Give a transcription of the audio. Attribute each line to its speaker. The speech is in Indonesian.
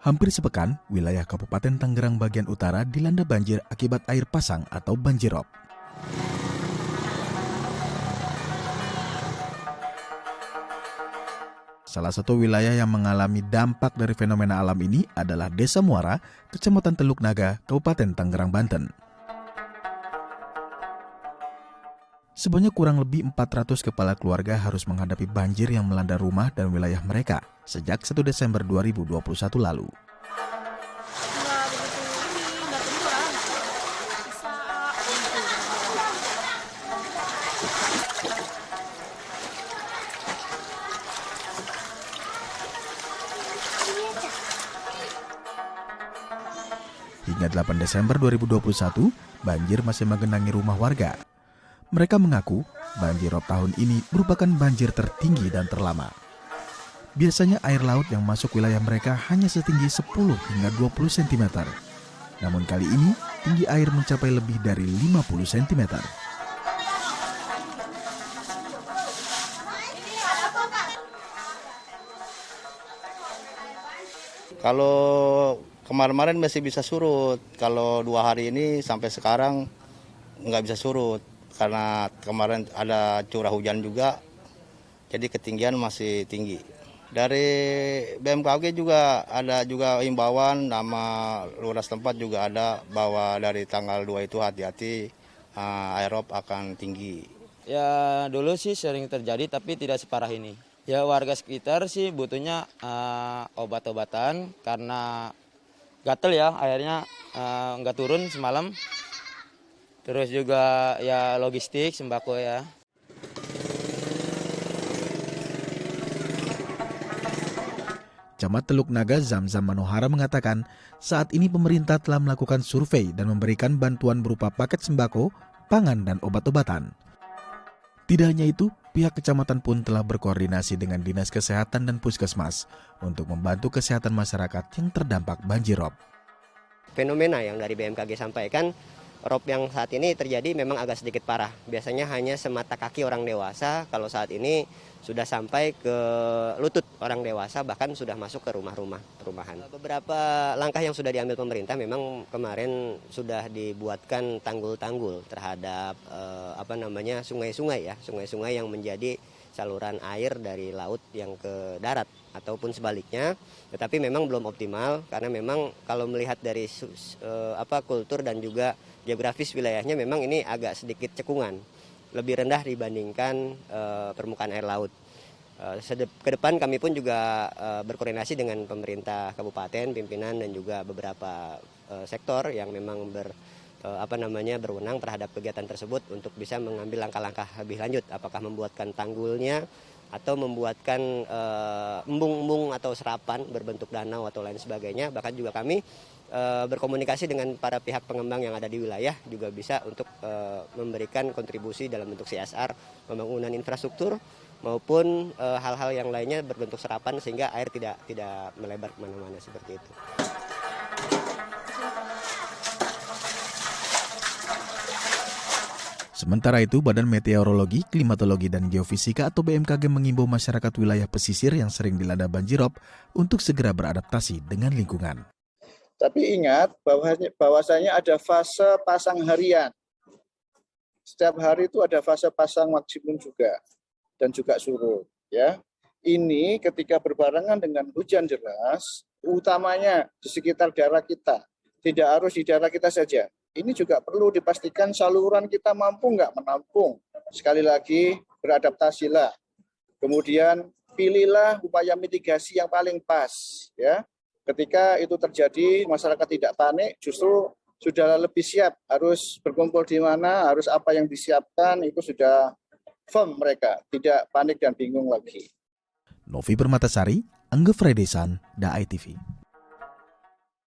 Speaker 1: Hampir sepekan, wilayah Kabupaten Tangerang bagian utara dilanda banjir akibat air pasang atau banjirop. Salah satu wilayah yang mengalami dampak dari fenomena alam ini adalah Desa Muara, Kecamatan Teluk Naga, Kabupaten Tangerang, Banten. Sebanyak kurang lebih 400 kepala keluarga harus menghadapi banjir yang melanda rumah dan wilayah mereka sejak 1 Desember 2021 lalu. Hingga 8 Desember 2021, banjir masih menggenangi rumah warga. Mereka mengaku banjirop tahun ini merupakan banjir tertinggi dan terlama. Biasanya air laut yang masuk wilayah mereka hanya setinggi 10 hingga 20 cm. Namun kali ini tinggi air mencapai lebih dari 50 cm.
Speaker 2: Kalau kemarin-kemarin masih bisa surut, kalau 2 hari ini sampai sekarang nggak bisa surut. Karena kemarin ada curah hujan juga, jadi ketinggian masih tinggi. Dari BMKG juga ada juga imbauan, nama lurah setempat juga ada bahwa dari tanggal 2 itu hati-hati airop akan tinggi.
Speaker 3: Ya dulu sih sering terjadi tapi tidak separah ini. Ya warga sekitar sih butuhnya obat-obatan karena gatel ya airnya nggak turun semalam. Terus juga ya logistik sembako ya.
Speaker 1: Camat Teluk Naga Zamzam Manohara mengatakan saat ini pemerintah telah melakukan survei dan memberikan bantuan berupa paket sembako, pangan, dan obat-obatan. Tidak hanya itu, pihak kecamatan pun telah berkoordinasi dengan Dinas Kesehatan dan Puskesmas untuk membantu kesehatan masyarakat yang terdampak banjirop.
Speaker 4: Fenomena yang dari BMKG sampaikan, rob yang saat ini terjadi memang agak sedikit parah. Biasanya hanya semata kaki orang dewasa, kalau saat ini sudah sampai ke lutut orang dewasa, bahkan sudah masuk ke rumah-rumah perumahan. Beberapa langkah yang sudah diambil pemerintah memang kemarin sudah dibuatkan tanggul-tanggul terhadap sungai-sungai ya, sungai-sungai yang menjadi saluran air dari laut yang ke darat ataupun sebaliknya, tetapi memang belum optimal karena memang kalau melihat dari kultur dan juga geografis wilayahnya memang ini agak sedikit cekungan, lebih rendah dibandingkan permukaan air laut. Ke depan kami pun juga berkoordinasi dengan pemerintah kabupaten, pimpinan dan juga beberapa sektor yang memang berwenang terhadap kegiatan tersebut untuk bisa mengambil langkah-langkah lebih lanjut, apakah membuatkan tanggulnya atau membuatkan embung-embung atau serapan berbentuk danau atau lain sebagainya. Bahkan juga kami berkomunikasi dengan para pihak pengembang yang ada di wilayah juga bisa untuk memberikan kontribusi dalam bentuk CSR, pembangunan infrastruktur maupun hal-hal yang lainnya berbentuk serapan sehingga air tidak melebar kemana-mana seperti itu.
Speaker 1: Sementara itu, Badan Meteorologi, Klimatologi, dan Geofisika atau BMKG mengimbau masyarakat wilayah pesisir yang sering dilanda banjirop untuk segera beradaptasi dengan lingkungan.
Speaker 5: Tapi ingat bahwasanya ada fase pasang harian. Setiap hari itu ada fase pasang maksimum juga dan juga surut. Ya, ini ketika berbarengan dengan hujan deras, utamanya di sekitar daerah kita, tidak harus di daerah kita saja. Ini juga perlu dipastikan saluran kita mampu nggak menampung. Sekali lagi, beradaptasilah. Kemudian pilihlah upaya mitigasi yang paling pas. Ya, ketika itu terjadi, masyarakat tidak panik, justru sudah lebih siap. Harus berkumpul di mana, harus apa yang disiapkan, itu sudah firm mereka. Tidak panik dan bingung lagi.
Speaker 1: Novi Permatasari, Angga Fredesan, DAI TV.